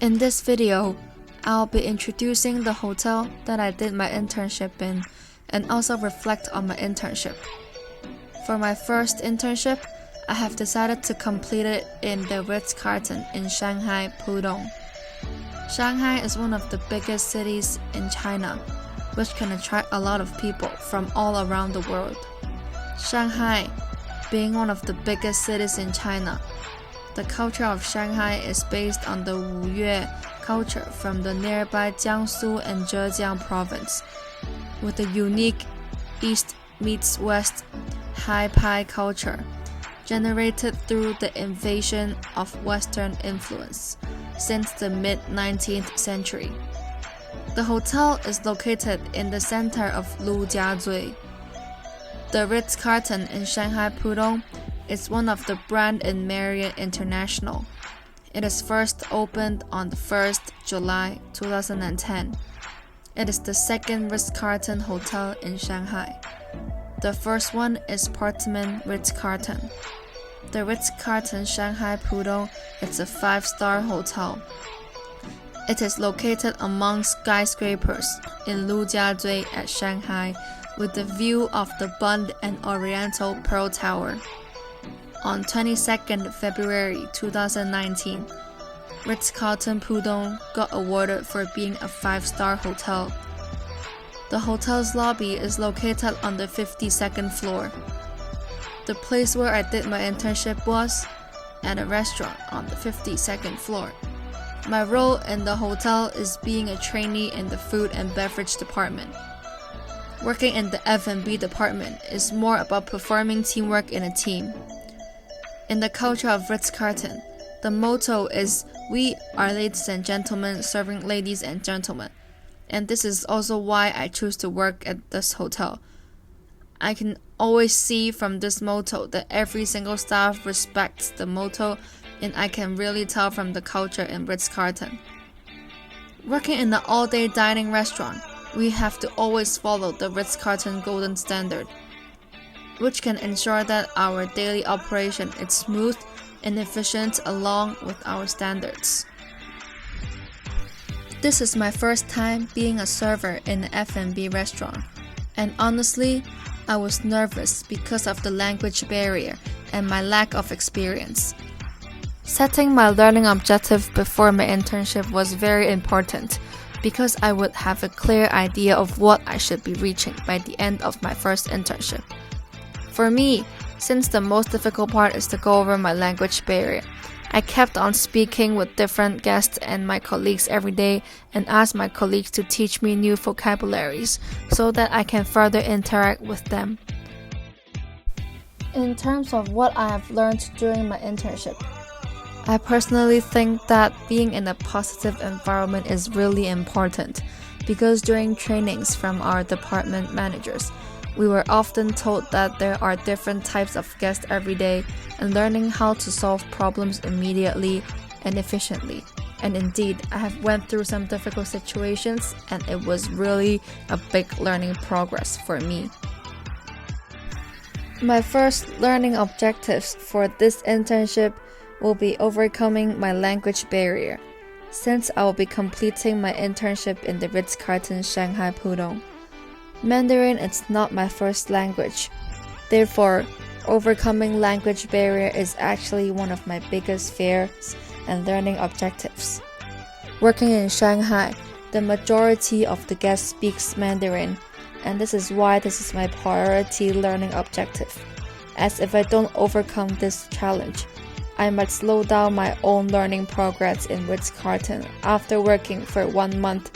In this video, I'll be introducing the hotel that I did my internship in and also reflect on my internship. For my first internship, I have decided to complete it in the Ritz-Carlton in Shanghai, Pudong. Shanghai is one of the biggest cities in China, which can attract a lot of people from all around the world. Shanghai, being one of the biggest cities in China, the culture of Shanghai is based on the Wuyue culture from the nearby Jiangsu and Zhejiang province, with a unique East meets West Hi-Pi culture generated through the invasion of Western influence since the mid-19th century. The hotel is located in the center of Lujiazui. The Ritz-Carlton in Shanghai Pudong is one of the brand in Marriott International. It is first opened on the 1st July 2010. It is the second Ritz-Carlton hotel in Shanghai. The first one is Portman Ritz-Carlton. The Ritz-Carlton Shanghai Pudong is a 5-star hotel. It is located among skyscrapers in Lujiazui at Shanghai with a view of the Bund and Oriental Pearl Tower. On 22nd February 2019, Ritz-Carlton Pudong got awarded for being a 5-star hotel. The hotel's lobby is located on the 52nd floor. The place where I did my internship was at a restaurant on the 52nd floor. My role in the hotel is being a trainee in the food and beverage department. Working in the F&B department is more about performing teamwork in a team. In the culture of Ritz-Carlton, the motto is "We are ladies and gentlemen serving ladies and gentlemen," and this is also why I choose to work at this hotel. I can always see from this motto that every single staff respects the motto, and I can really tell from the culture in Ritz-Carlton. Working in an all-day dining restaurant, we have to always follow the Ritz-Carlton Golden Standard, which can ensure that our daily operation is smooth and efficient along with our standards. This is my first time being a server in an F&B restaurant, and honestly, I was nervous because of the language barrier and my lack of experience. Setting my learning objective before my internship was very important because I would have a clear idea of what I should be reaching by the end of my first internship. For me, since the most difficult part is to go over my language barrier, I kept on speaking with different guests and my colleagues every day and asked my colleagues to teach me new vocabularies so that I can further interact with them. In terms of what I have learned during my internship, I personally think that being in a positive environment is really important because during trainings from our department managers, we were often told that there are different types of guests every day and learning how to solve problems immediately and efficiently. And indeed, I have went through some difficult situations and it was really a big learning progress for me. My first learning objectives for this internship will be overcoming my language barrier, since I will be completing my internship in the Ritz-Carlton Shanghai Pudong. Mandarin is not my first language. Therefore, overcoming language barrier is actually one of my biggest fears and learning objectives. Working in Shanghai, the majority of the guests speaks Mandarin, and this is why this is my priority learning objective. As if I don't overcome this challenge, I might slow down my own learning progress in Ritz-Carlton after working for 1 month,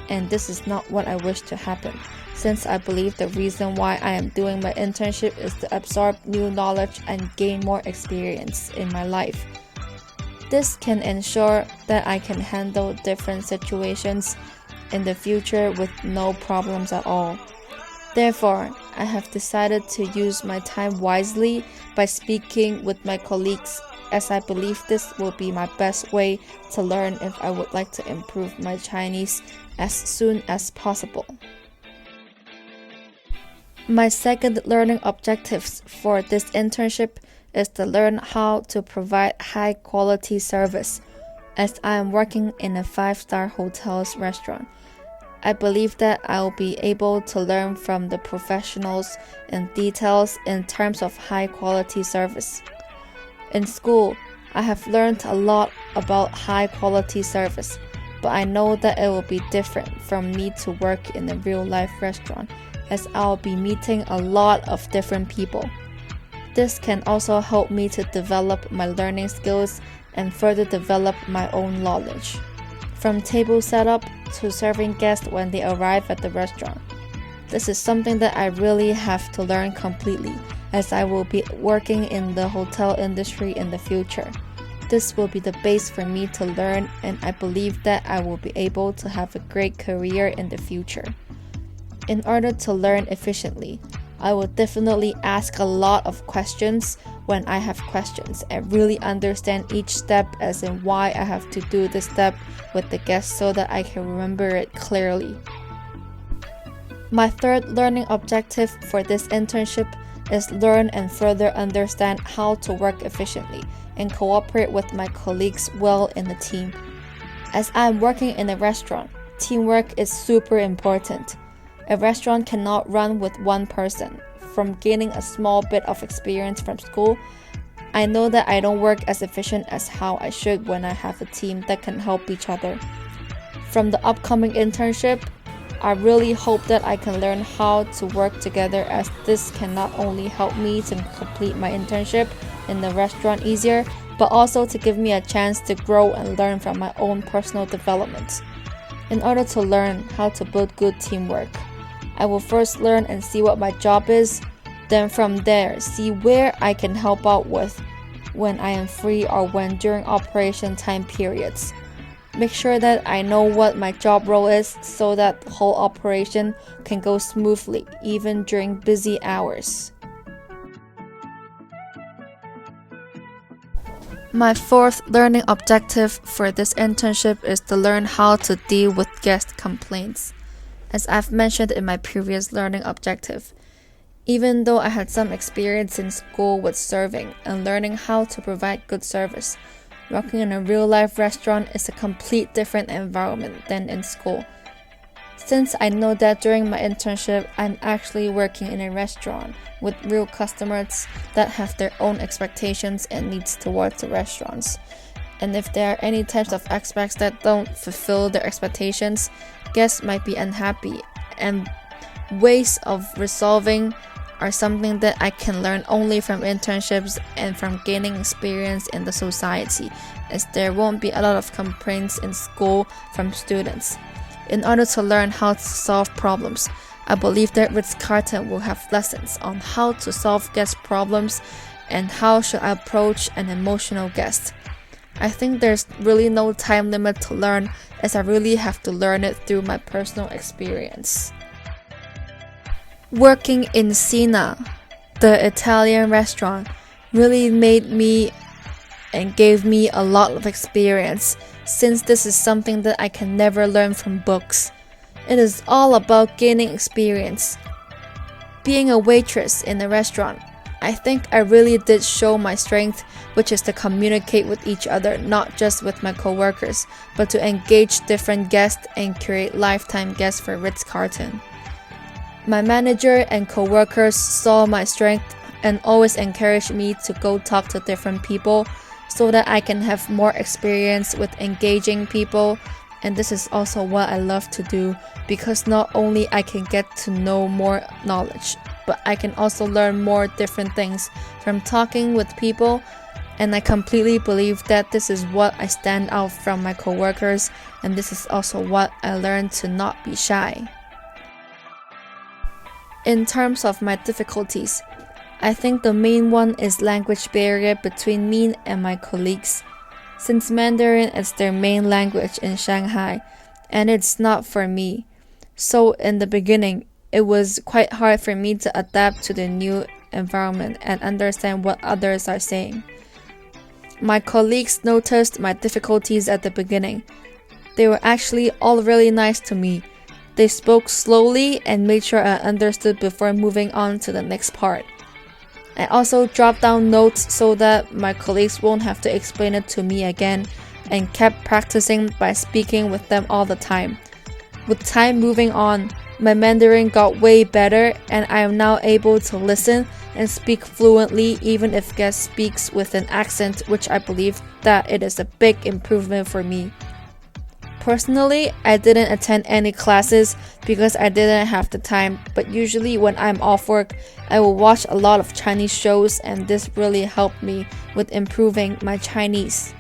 and this is not what I wish to happen, since I believe the reason why I am doing my internship is to absorb new knowledge and gain more experience in my life. This can ensure that I can handle different situations in the future with no problems at all. Therefore, I have decided to use my time wisely by speaking with my colleagues, as I believe this will be my best way to learn if I would like to improve my Chinese as soon as possible. My second learning objectives for this internship is to learn how to provide high quality service as I am working in a 5-star hotel's restaurant. I believe that I will be able to learn from the professionals and details in terms of high-quality service. In school, I have learned a lot about high-quality service, but I know that it will be different from me to work in a real-life restaurant, as I'll be meeting a lot of different people. This can also help me to develop my learning skills and further develop my own knowledge. From table setup to serving guests when they arrive at the restaurant. This is something that I really have to learn completely, as I will be working in the hotel industry in the future. This will be the base for me to learn, and I believe that I will be able to have a great career in the future. In order to learn efficiently, I will definitely ask a lot of questions when I have questions and really understand each step as in why I have to do this step with the guests so that I can remember it clearly. My third learning objective for this internship is learn and further understand how to work efficiently and cooperate with my colleagues well in the team. As I'm working in a restaurant, teamwork is super important. A restaurant cannot run with one person. From gaining a small bit of experience from school, I know that I don't work as efficient as how I should when I have a team that can help each other. From the upcoming internship, I really hope that I can learn how to work together, as this can not only help me to complete my internship in the restaurant easier, but also to give me a chance to grow and learn from my own personal development. In order to learn how to build good teamwork, I will first learn and see what my job is, then from there see where I can help out with when I am free or when during operation time periods. Make sure that I know what my job role is so that the whole operation can go smoothly even during busy hours. My fourth learning objective for this internship is to learn how to deal with guest complaints. As I've mentioned in my previous learning objective, even though I had some experience in school with serving and learning how to provide good service, working in a real-life restaurant is a complete different environment than in school. Since I know that during my internship, I'm actually working in a restaurant with real customers that have their own expectations and needs towards the restaurants. And if there are any types of aspects that don't fulfill their expectations, guests might be unhappy, and ways of resolving are something that I can learn only from internships and from gaining experience in the society, as there won't be a lot of complaints in school from students. In order to learn how to solve problems, I believe that Ritz-Carlton will have lessons on how to solve guest problems and how should I approach an emotional guest. I think there's really no time limit to learn, as I really have to learn it through my personal experience. Working in Scena, the Italian restaurant, really made me and gave me a lot of experience, since this is something that I can never learn from books. It is all about gaining experience. Being a waitress in a restaurant, I think I really did show my strength, which is to communicate with each other, not just with my coworkers, but to engage different guests and create lifetime guests for Ritz-Carlton. My manager and coworkers saw my strength and always encouraged me to go talk to different people so that I can have more experience with engaging people. And this is also what I love to do, because not only I can get to know more knowledge, but I can also learn more different things from talking with people, and I completely believe that this is what I stand out from my coworkers, and this is also what I learned to not be shy. In terms of my difficulties, I think the main one is language barrier between me and my colleagues, since Mandarin is their main language in Shanghai, and it's not for me. So in the beginning, it was quite hard for me to adapt to the new environment and understand what others are saying. My colleagues noticed my difficulties at the beginning. They were actually all really nice to me. They spoke slowly and made sure I understood before moving on to the next part. I also dropped down notes so that my colleagues won't have to explain it to me again, and kept practicing by speaking with them all the time. With time moving on, my Mandarin got way better and I am now able to listen and speak fluently even if guest speaks with an accent, which I believe that it is a big improvement for me. Personally, I didn't attend any classes because I didn't have the time, but usually when I'm off work, I will watch a lot of Chinese shows and this really helped me with improving my Chinese.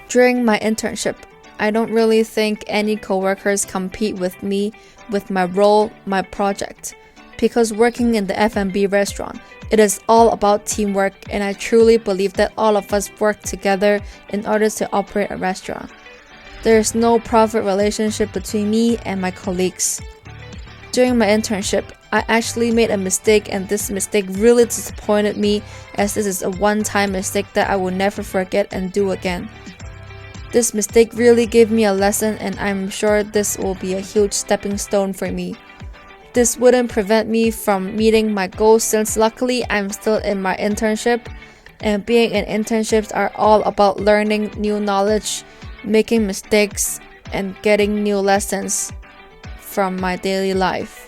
During my internship, I don't really think any coworkers compete with me with my role, my project. Because working in the F&B restaurant, it is all about teamwork and I truly believe that all of us work together in order to operate a restaurant. There is no profit relationship between me and my colleagues. During my internship, I actually made a mistake and this mistake really disappointed me as this is a one-time mistake that I will never forget and do again. This mistake really gave me a lesson and I'm sure this will be a huge stepping stone for me. This wouldn't prevent me from meeting my goals since luckily I'm still in my internship and being in internships are all about learning new knowledge, making mistakes, and getting new lessons from my daily life.